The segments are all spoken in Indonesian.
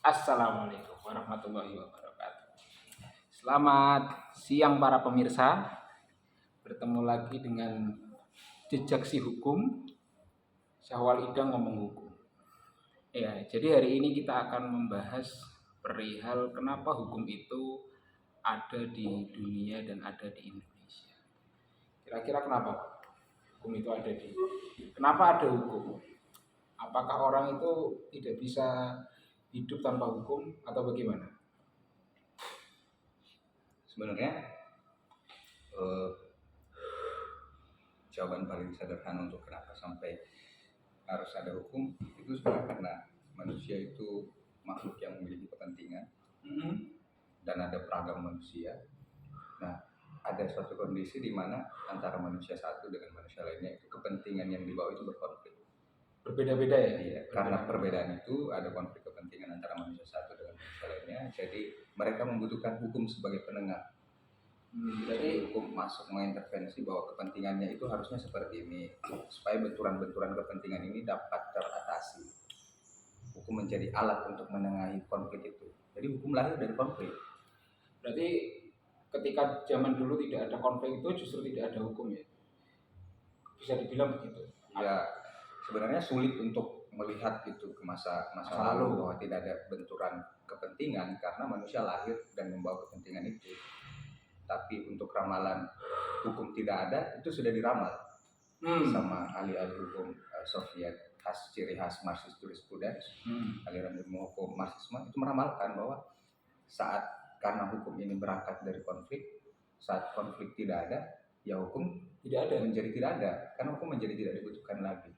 Assalamualaikum warahmatullahi wabarakatuh. Selamat siang para pemirsa. Bertemu lagi dengan Jejak Si Hukum. Syahwal Idang ngomong hukum. Ya, jadi hari ini kita akan membahas perihal kenapa hukum itu ada di dunia dan ada di Indonesia. Kira-kira kenapa hukum itu ada di? Kenapa ada hukum? Apakah orang itu tidak bisa hidup tanpa hukum atau bagaimana? Sebenarnya jawaban paling sederhana untuk kenapa sampai harus ada hukum itu sebenarnya karena manusia itu makhluk yang memiliki kepentingan dan ada beragam manusia. Nah, ada suatu kondisi di mana antara manusia satu dengan manusia lainnya itu kepentingan yang dibawa itu berkonflik. Berbeda-beda ya? Iya, karena perbedaan itu ada konflik kepentingan antara manusia satu dengan manusia lainnya. Jadi mereka membutuhkan hukum sebagai penengah. Jadi hukum masuk mengintervensi bahwa kepentingannya itu harusnya seperti ini supaya benturan-benturan kepentingan ini dapat teratasi. Hukum menjadi alat untuk menengahi konflik itu. Jadi hukum lahir dari konflik. Berarti ketika zaman dulu tidak ada konflik itu justru tidak ada hukum ya? Bisa dibilang begitu? Ya, sebenarnya sulit untuk melihat itu ke masa lalu bahwa tidak ada benturan kepentingan karena manusia lahir dan membawa kepentingan itu. Tapi untuk ramalan hukum tidak ada itu sudah diramal sama ahli-ahli hukum Soviet, ciri khas Marxist jurisprudence, aliran ilmu hukum Marxisme itu meramalkan bahwa saat karena hukum ini berangkat dari konflik, saat konflik tidak ada, ya hukum tidak ada, menjadi tidak ada, karena hukum menjadi tidak dibutuhkan lagi.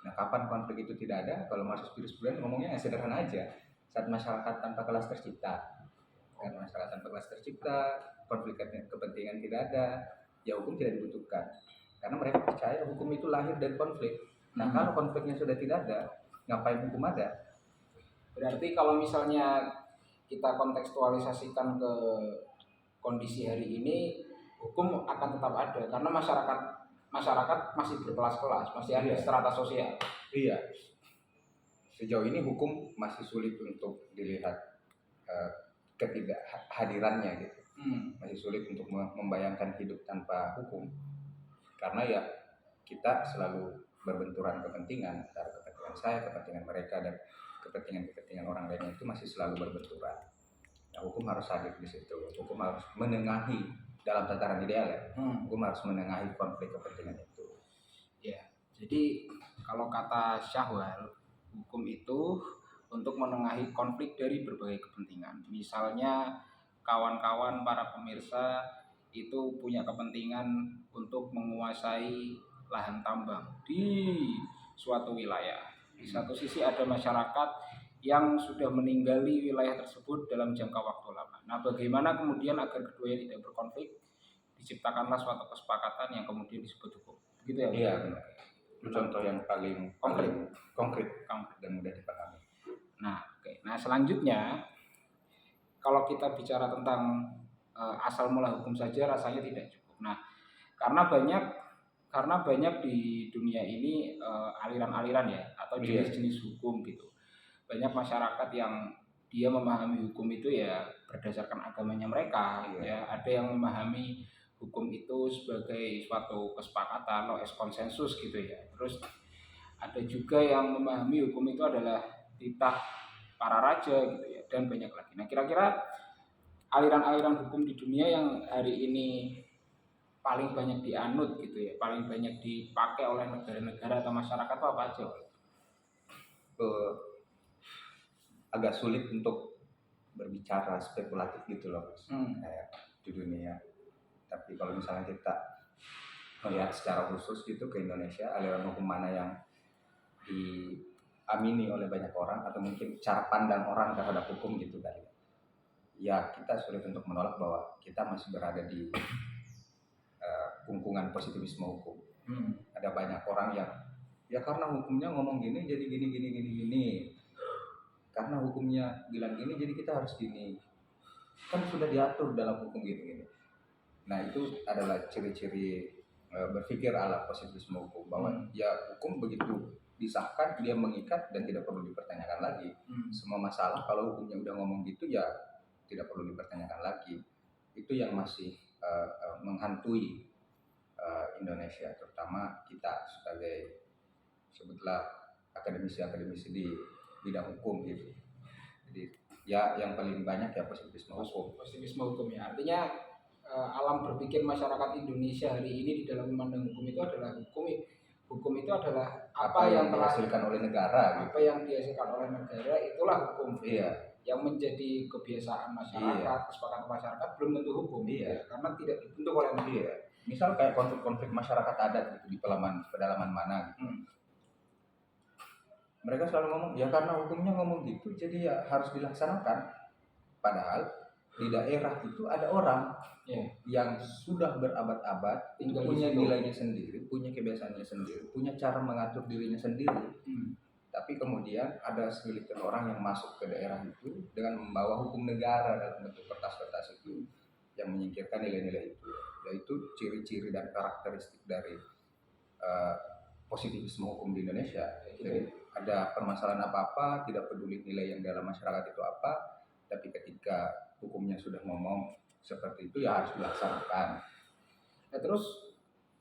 Nah, kapan konflik itu tidak ada? Kalau Marxist jurisprudence ngomongnya yang sederhana aja, saat masyarakat tanpa kelas tercipta. Karena masyarakat tanpa kelas tercipta, konflik kepentingan tidak ada, ya hukum tidak dibutuhkan. Karena mereka percaya hukum itu lahir dari konflik. Nah, kalau konfliknya sudah tidak ada, ngapain hukum ada? Berarti kalau misalnya kita kontekstualisasikan ke kondisi hari ini, hukum akan tetap ada karena masyarakat masih berkelas-kelas, masih ada strata sosial. Iya. Sejauh ini hukum masih sulit untuk dilihat ketidakhadirannya gitu. Masih sulit untuk membayangkan hidup tanpa hukum. Karena ya kita selalu berbenturan kepentingan antara kepentingan saya, kepentingan mereka dan kepentingan orang lainnya itu masih selalu berbenturan. Nah, hukum harus hadir di situ. Hukum harus menengahi dalam tataran ideal ya. Hukum harus menengahi konflik kepentingan itu. Ya, jadi kalau kata Syahwal, hukum itu untuk menengahi konflik dari berbagai kepentingan. Misalnya kawan-kawan para pemirsa itu punya kepentingan untuk menguasai lahan tambang di suatu wilayah. Di satu sisi ada masyarakat yang sudah meninggali wilayah tersebut dalam jangka waktu lama. Nah, bagaimana kemudian agar keduanya tidak berkonflik? Diciptakanlah suatu kesepakatan yang kemudian disebut hukum. Gitu ya? Iya, benar. Itu contoh yang paling konkret dan mudah dipahami. Nah, oke. Nah, selanjutnya kalau kita bicara tentang asal mula hukum saja rasanya tidak cukup. Nah, karena banyak di dunia ini aliran-aliran ya atau jenis-jenis hukum gitu. Banyak masyarakat yang dia memahami hukum itu ya berdasarkan agamanya mereka, ya. Ada yang memahami hukum itu sebagai suatu kesepakatan, lois konsensus gitu ya. Terus ada juga yang memahami hukum itu adalah titah para raja gitu ya, dan banyak lagi. Nah, kira-kira aliran-aliran hukum di dunia yang hari ini paling banyak dianut gitu ya, paling banyak dipakai oleh negara-negara atau masyarakat itu apa aja? Agak sulit untuk berbicara spekulatif gitu loh, kayak di dunia. Tapi kalau misalnya kita melihat secara khusus gitu ke Indonesia, aliran hukum mana yang diamini oleh banyak orang atau mungkin cara pandang orang terhadap hukum gitu kali ya, kita sulit untuk menolak bahwa kita masih berada di kungkungan positivisme hukum. Ada banyak orang yang ya karena hukumnya ngomong gini jadi gini, karena hukumnya bilang gini jadi kita harus gini, kan sudah diatur dalam hukum gini. Nah, itu adalah ciri-ciri berpikir ala positivisme hukum, bahwa ya hukum begitu disahkan dia mengikat dan tidak perlu dipertanyakan lagi. semua masalah. Kalau hukumnya udah ngomong gitu ya tidak perlu dipertanyakan lagi. Itu yang masih menghantui Indonesia, terutama kita sebagai sebutlah akademisi-akademisi di bidang hukum gitu. Jadi ya yang paling banyak ya positivisme hukum. Positivisme hukum ya. Artinya alam berpikir masyarakat Indonesia hari ini di dalam memandang hukum itu adalah hukum itu adalah apa yang dihasilkan oleh negara. Apa yang dihasilkan oleh negara itulah hukum. Iya. Yang menjadi kebiasaan masyarakat, kesepakatan masyarakat belum tentu hukum. Iya. Karena tidak dibentuk oleh negara. Iya. Misal kayak konflik-konflik masyarakat adat gitu di pedalaman mana gitu. Mereka selalu ngomong ya karena hukumnya ngomong gitu jadi ya harus dilaksanakan. Padahal di daerah itu ada orang yang sudah berabad-abad punya nilainya sendiri, punya kebiasaannya sendiri, punya cara mengatur dirinya sendiri. Tapi kemudian ada segelintir orang yang masuk ke daerah itu dengan membawa hukum negara dalam bentuk kertas-kertas itu yang menyingkirkan nilai-nilai itu. Yaitu ciri-ciri dan karakteristik dari positivisme hukum di Indonesia. Jadi ada permasalahan apa-apa, tidak peduli nilai yang dalam masyarakat itu apa, tapi ketika hukumnya sudah ngomong seperti itu ya harus dilaksanakan. Nah, terus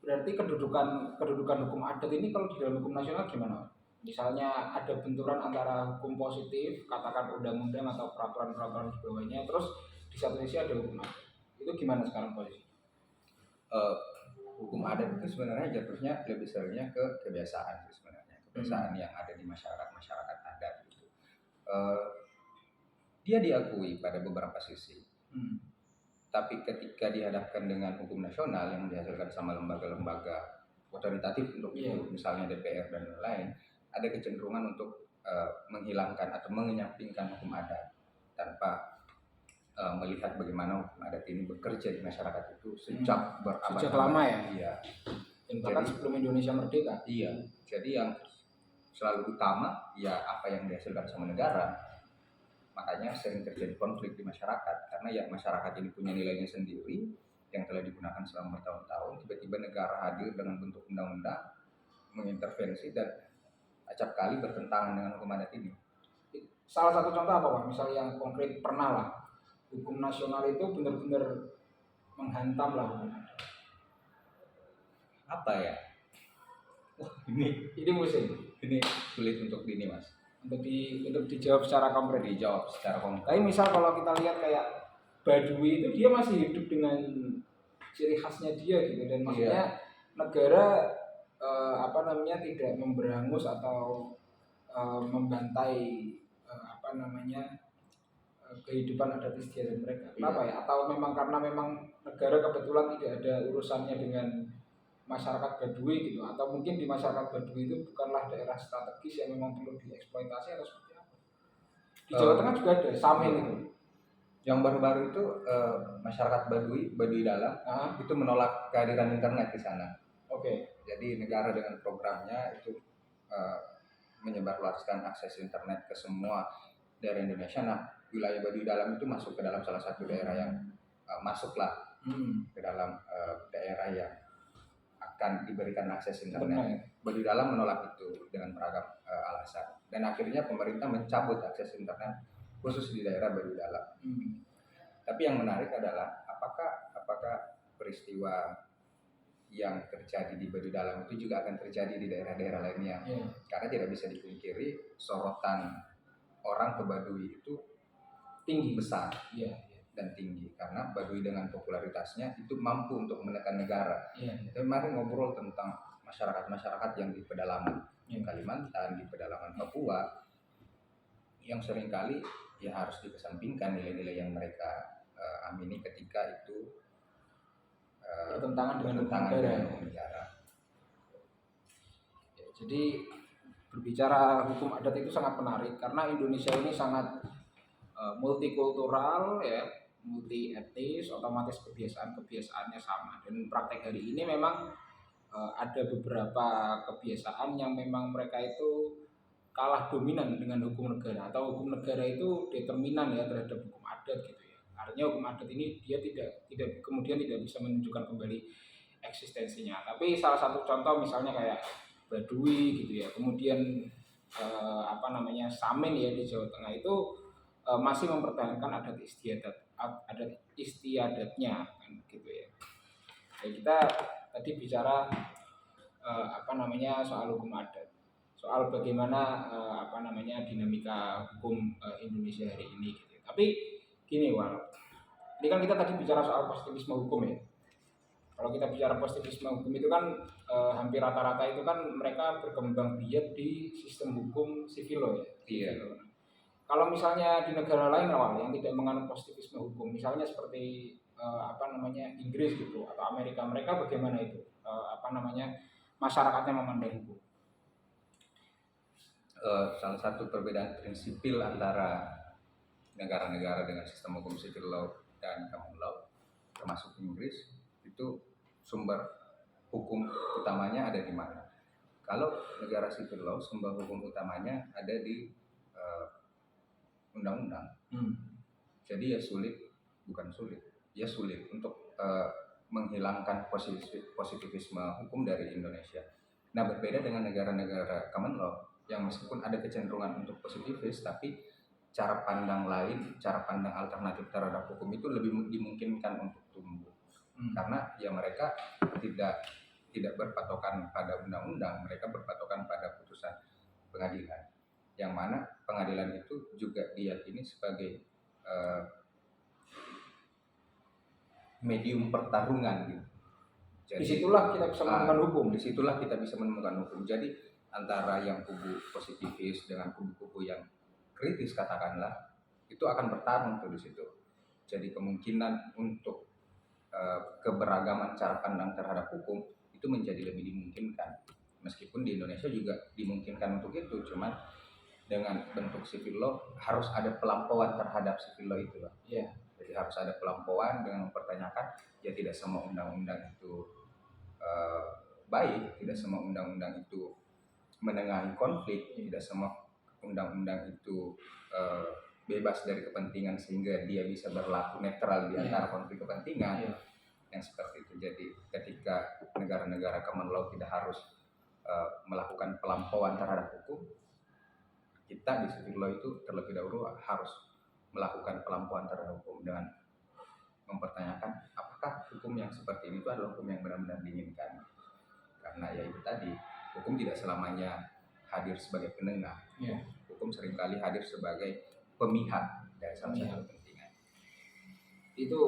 berarti kedudukan hukum adat ini kalau di dalam hukum nasional gimana? Misalnya ada benturan antara hukum positif, katakan undang-undang atau peraturan-peraturan di bawahnya, terus di satu sisi ada hukum adat. Itu gimana sekarang posisi? Hukum adat itu sebenarnya jatuhnya lebih seringnya ke kebiasaan sih sebenarnya, kebiasaan yang ada di masyarakat adat itu. Dia diakui pada beberapa sisi. Tapi ketika dihadapkan dengan hukum nasional yang dihasilkan sama lembaga-lembaga otoritatif untuk itu, misalnya DPR dan lain-lain, ada kecenderungan untuk menghilangkan atau mengenyampingkan hukum adat tanpa melihat bagaimana hukum adat ini bekerja di masyarakat itu sejak berabad-abad. Sejak lama ya? Iya. Dan bahkan sebelum Indonesia merdeka. Iya. Jadi yang selalu utama ya apa yang dihasilkan sama negara. Makanya sering terjadi konflik di masyarakat karena ya masyarakat ini punya nilainya sendiri yang telah digunakan selama bertahun-tahun. Tiba-tiba negara hadir dengan bentuk undang-undang mengintervensi dan acap kali bertentangan dengan hukum adat ini. Salah satu contoh apa Pak? Misalnya yang konkret pernah lah hukum nasional itu benar-benar menghantam lah hukum adat. Apa ya? Wah ini musim. Ini sulit untuk ini mas. Untuk dijawab secara konkret. Tapi misal kalau kita lihat kayak Baduy itu dia masih hidup dengan ciri khasnya dia gitu dan maksudnya negara tidak memberangus atau membantai kehidupan adat istiadat mereka. Kenapa ya? Atau memang karena memang negara kebetulan tidak ada urusannya dengan masyarakat Baduy gitu, atau mungkin di masyarakat Baduy itu bukanlah daerah strategis yang memang perlu dieksploitasi atau seperti apa? Di Jawa Tengah juga ada Samin itu. Yang baru-baru itu masyarakat Baduy dalam itu menolak kehadiran internet di sana. Oke. Jadi negara dengan programnya itu menyebarluaskan akses internet ke semua daerah Indonesia. Nah, wilayah Baduy dalam itu masuk ke dalam salah satu daerah yang masuklah ke dalam daerah yang akan diberikan akses internet. Baduy dalam menolak itu dengan beragam alasan dan akhirnya pemerintah mencabut akses internet khusus di daerah Baduy dalam. Tapi yang menarik adalah apakah peristiwa yang terjadi di Baduy dalam itu juga akan terjadi di daerah-daerah lainnya. Karena tidak bisa dipungkiri sorotan orang ke Baduy itu tinggi besar. Dan tinggi karena Baduy dengan popularitasnya itu mampu untuk menekan negara. Kita kemarin ngobrol tentang masyarakat yang di pedalaman Kalimantan, di pedalaman Papua yang seringkali ya harus dikesampingkan nilai-nilai yang mereka amini ketika itu bertentangan dengan negara. Jadi berbicara hukum adat itu sangat menarik karena Indonesia ini sangat multikultural ya, multi etnis, otomatis kebiasaannya sama dan praktek hari ini memang ada beberapa kebiasaan yang memang mereka itu kalah dominan dengan hukum negara atau hukum negara itu determinan ya terhadap hukum adat gitu ya. Artinya hukum adat ini dia tidak kemudian tidak bisa menunjukkan kembali eksistensinya. Tapi salah satu contoh misalnya kayak Baduy gitu ya, kemudian Samin ya di Jawa Tengah itu masih mempertahankan adat istiadatnya kan gitu ya. Ya kita tadi bicara soal hukum adat, soal bagaimana dinamika hukum Indonesia hari ini gitu. Tapi gini ini kan kita tadi bicara soal positivisme hukum ya. Kalau kita bicara positivisme hukum itu kan hampir rata-rata itu kan mereka berkembang biak di sistem hukum sivil law ya. Iya. Kalau misalnya di negara lain yang tidak menganut positivisme hukum, misalnya seperti Inggris gitu atau Amerika, mereka bagaimana itu masyarakatnya memandang hukum? Salah satu perbedaan prinsipil antara negara-negara dengan sistem hukum civil law dan common law, termasuk Inggris, itu sumber hukum utamanya ada di mana? Kalau negara civil law, sumber hukum utamanya ada di undang-undang. Jadi ya bukan sulit untuk menghilangkan positivisme hukum dari Indonesia. Nah, berbeda dengan negara-negara common law yang meskipun ada kecenderungan untuk positivis, tapi cara pandang alternatif terhadap hukum itu lebih dimungkinkan untuk tumbuh. Karena ya mereka tidak berpatokan pada undang-undang, mereka berpatokan pada putusan pengadilan, yang mana pengadilan itu juga diyakini sebagai medium pertarungan gitu. Jadi, disitulah kita bisa menemukan hukum. Disitulah kita bisa menemukan hukum. Jadi antara yang kubu positivis dengan kubu-kubu yang kritis katakanlah, itu akan bertarung tuh di situ. Jadi kemungkinan untuk keberagaman cara pandang terhadap hukum itu menjadi lebih dimungkinkan. Meskipun di Indonesia juga dimungkinkan untuk itu, cuman dengan bentuk civil law harus ada pelampauan terhadap civil law itu. Yeah. Jadi harus ada pelampauan dengan mempertanyakan ya tidak semua undang-undang itu baik, tidak semua undang-undang itu menengahi konflik, tidak semua undang-undang itu bebas dari kepentingan sehingga dia bisa berlaku netral di antara konflik kepentingan. Yang seperti itu. Jadi ketika negara-negara common law tidak harus melakukan pelampauan terhadap hukum, kita di civil law itu terlebih dahulu harus melakukan pelampauan terhadap hukum dengan mempertanyakan apakah hukum yang seperti ini itu adalah hukum yang benar-benar diinginkan. Karena ya itu tadi, hukum tidak selamanya hadir sebagai penengah. Hukum seringkali hadir sebagai pemihak dari salah satu kepentingan. Itu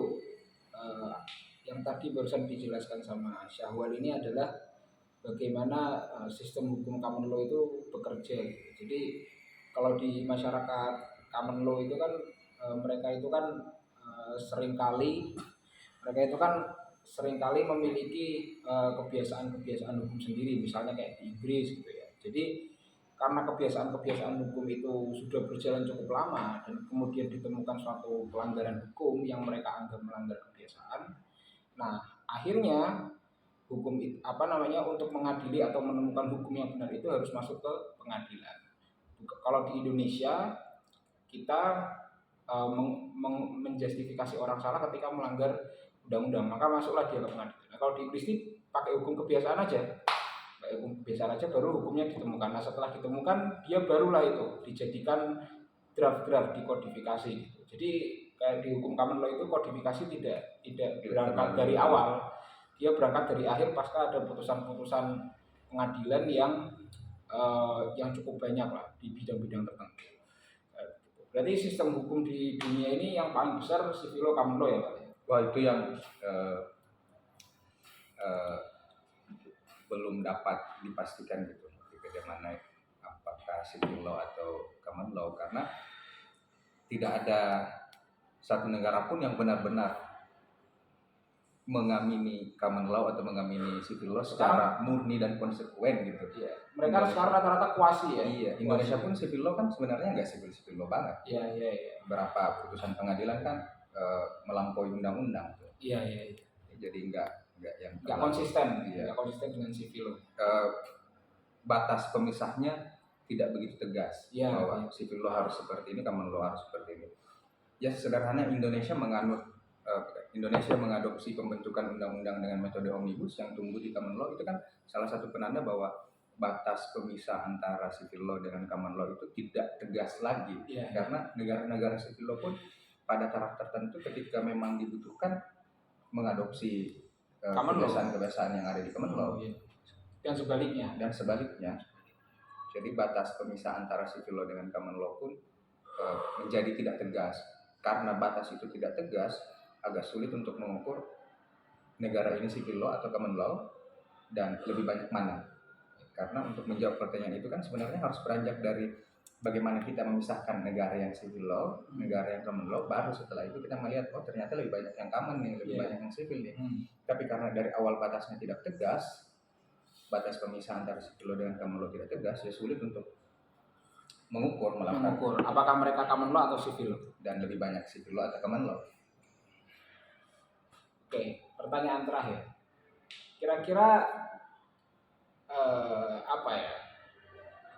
yang tadi barusan dijelaskan sama Syahwal ini adalah bagaimana sistem hukum common law itu bekerja. Jadi kalau di masyarakat common law itu kan mereka itu kan seringkali memiliki kebiasaan hukum sendiri, misalnya kayak di Inggris gitu ya. Jadi karena kebiasaan hukum itu sudah berjalan cukup lama dan kemudian ditemukan suatu pelanggaran hukum yang mereka anggap melanggar kebiasaan. Nah, akhirnya hukum untuk mengadili atau menemukan hukum yang benar itu harus masuk ke pengadilan. Kalau di Indonesia kita menjustifikasi orang salah ketika melanggar undang-undang, maka masuklah dia ke pengadilan. Nah, kalau di Inggris ini pakai hukum kebiasaan aja, baru hukumnya ditemukan. Nah, setelah ditemukan dia barulah itu dijadikan draft dikodifikasi gitu. Jadi kayak di hukum common law itu kodifikasi tidak berangkat dari awal, dia berangkat dari akhir pasca ada putusan-putusan pengadilan yang cukup banyak lah di bidang-bidang tertentu. Berarti sistem hukum di dunia ini yang paling besar civil law common law ya Pak? Wah, itu yang belum dapat dipastikan gitu bagaimana apakah civil law atau common law, karena tidak ada satu negara pun yang benar-benar mengamini common law atau mengamini civil law secara murni dan konsekuen gitu. Iya. Mereka sekarang rata-rata kuasi ya. Iya. Indonesia pun civil law kan sebenarnya nggak civil law banget. Iya. Berapa putusan pengadilan kan melampaui undang-undang. Iya. Jadi nggak konsisten. Iya. Nggak konsisten dengan civil law. Batas pemisahnya tidak begitu tegas bahwa civil law harus seperti ini, common law harus seperti ini. Ya sederhana Indonesia mengadopsi pembentukan undang-undang dengan metode omnibus yang tumbuh di common law, itu kan salah satu penanda bahwa batas pemisah antara civil law dengan common law itu tidak tegas lagi. Iya. Karena negara-negara civil law pun pada taraf tertentu ketika memang dibutuhkan mengadopsi Common law. kebiasaan-kebiasaan yang ada di common law. Iya. Dan sebaliknya. Jadi batas pemisah antara civil law dengan common law pun menjadi tidak tegas. Karena batas itu tidak tegas, agak sulit untuk mengukur negara ini civil law atau common law dan lebih banyak mana. Karena untuk menjawab pertanyaan itu kan sebenarnya harus beranjak dari bagaimana kita memisahkan negara yang civil law, negara yang common law, baru setelah itu kita melihat oh ternyata lebih banyak yang common nih, lebih banyak yang civil nih. Tapi karena dari awal batasnya tidak tegas, batas pemisah antara civil law dengan common law tidak tegas, ya sulit untuk mengukur apakah mereka common law atau civil law, dan lebih banyak civil law atau common law. Oke, pertanyaan terakhir. Kira-kira apa ya?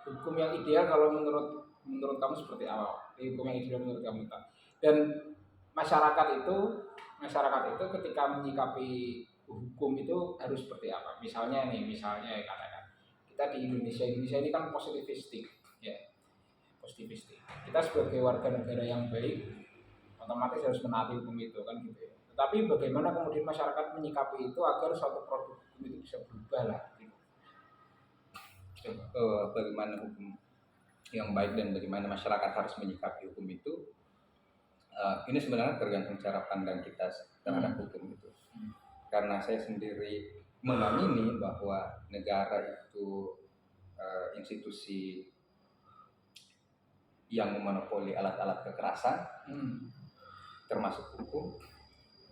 Hukum yang ideal kalau menurut kamu seperti apa? Hukum yang ideal menurut kamu. Dan masyarakat itu ketika menyikapi hukum itu harus seperti apa? Misalnya katakan kita di Indonesia ini kan positivistik, ya. Positivistik. Kita sebagai warga negara yang baik otomatis harus menaati hukum itu kan gitu ya. Tetapi bagaimana kemudian masyarakat menyikapi itu agar suatu produk hukum itu bisa berubah lah gitu. Bagaimana hukum yang baik dan bagaimana masyarakat harus menyikapi hukum itu, ini sebenarnya tergantung cara pandang kita terhadap hukum itu. Karena saya sendiri mengamini bahwa negara itu institusi yang memonopoli alat-alat kekerasan, termasuk hukum.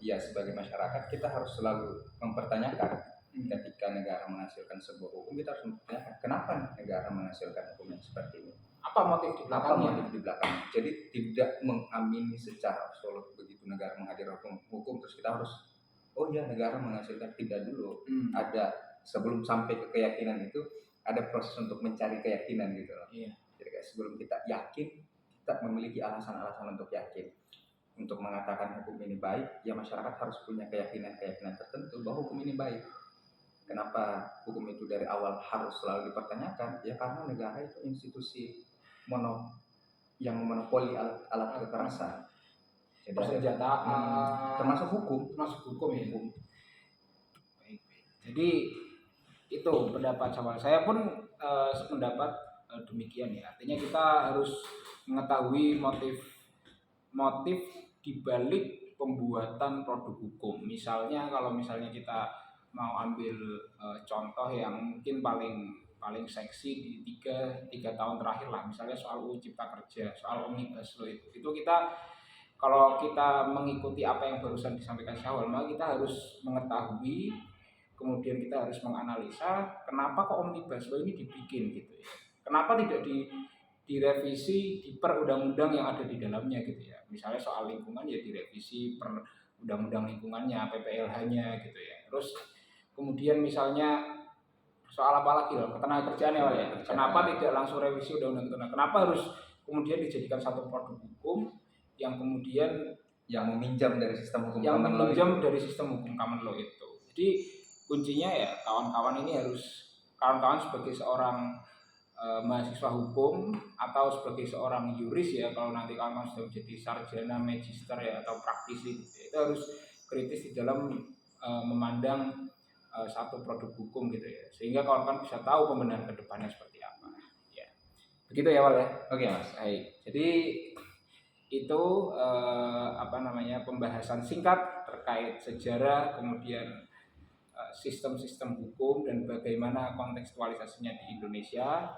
Ya sebagai masyarakat kita harus selalu mempertanyakan ketika negara menghasilkan sebuah hukum, kita harus mempertanyakan kenapa negara menghasilkan hukum yang seperti ini. Apa motif di belakangnya? Jadi tidak mengamini secara absolut begitu negara menghadirkan hukum terus kita harus oh ya negara menghasilkan, tidak dulu. Ada sebelum sampai ke keyakinan itu ada proses untuk mencari keyakinan gitu loh. Iya. Jadi sebelum kita yakin, kita memiliki alasan-alasan untuk yakin. Untuk mengatakan hukum ini baik, ya masyarakat harus punya keyakinan-keyakinan tertentu bahwa hukum ini baik. Kenapa hukum itu dari awal harus selalu dipertanyakan? Ya karena negara itu institusi yang memonopoli alat kekerasan. Persenjataan, termasuk hukum ya. Baik. Jadi itu pendapat saya pun sependapat demikian ya. Artinya kita harus mengetahui motif dibalik pembuatan produk hukum. Kalau misalnya kita mau ambil contoh yang mungkin paling seksi di tiga tahun terakhir lah, misalnya soal UU Cipta Kerja, soal Omnibus Law itu kita kalau kita mengikuti apa yang barusan disampaikan Syahwal, maka kita harus mengetahui, kemudian kita harus menganalisa kenapa kok Omnibus Law ini dibikin gitu ya. Kenapa tidak direvisi di per undang-undang yang ada di dalamnya gitu ya. Misalnya soal lingkungan ya direvisi per undang-undang lingkungannya, PPLH-nya gitu ya. Terus kemudian misalnya soal apa lagi loh, ketenagakerjaan ya. Kenapa tidak langsung revisi undang-undang ketenagakerjaan? Kenapa harus kemudian dijadikan satu produk hukum yang kemudian meminjam dari sistem hukum common law itu. Jadi kuncinya ya kawan-kawan sebagai seorang mahasiswa hukum atau sebagai seorang yuris ya, kalau nanti kawan sudah menjadi sarjana, magister ya atau praktisi gitu, itu harus kritis di dalam memandang satu produk hukum gitu ya, sehingga kawan-kawan bisa tahu pembenahan kedepannya seperti apa ya. Begitu ya Wal ya. Oke Mas. Baik. Jadi itu pembahasan singkat terkait sejarah, kemudian sistem-sistem hukum dan bagaimana kontekstualisasinya di Indonesia.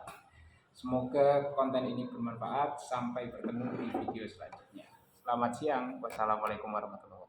Semoga konten ini bermanfaat. Sampai bertemu di video selanjutnya. Selamat siang. Wassalamualaikum warahmatullahi wabarakatuh.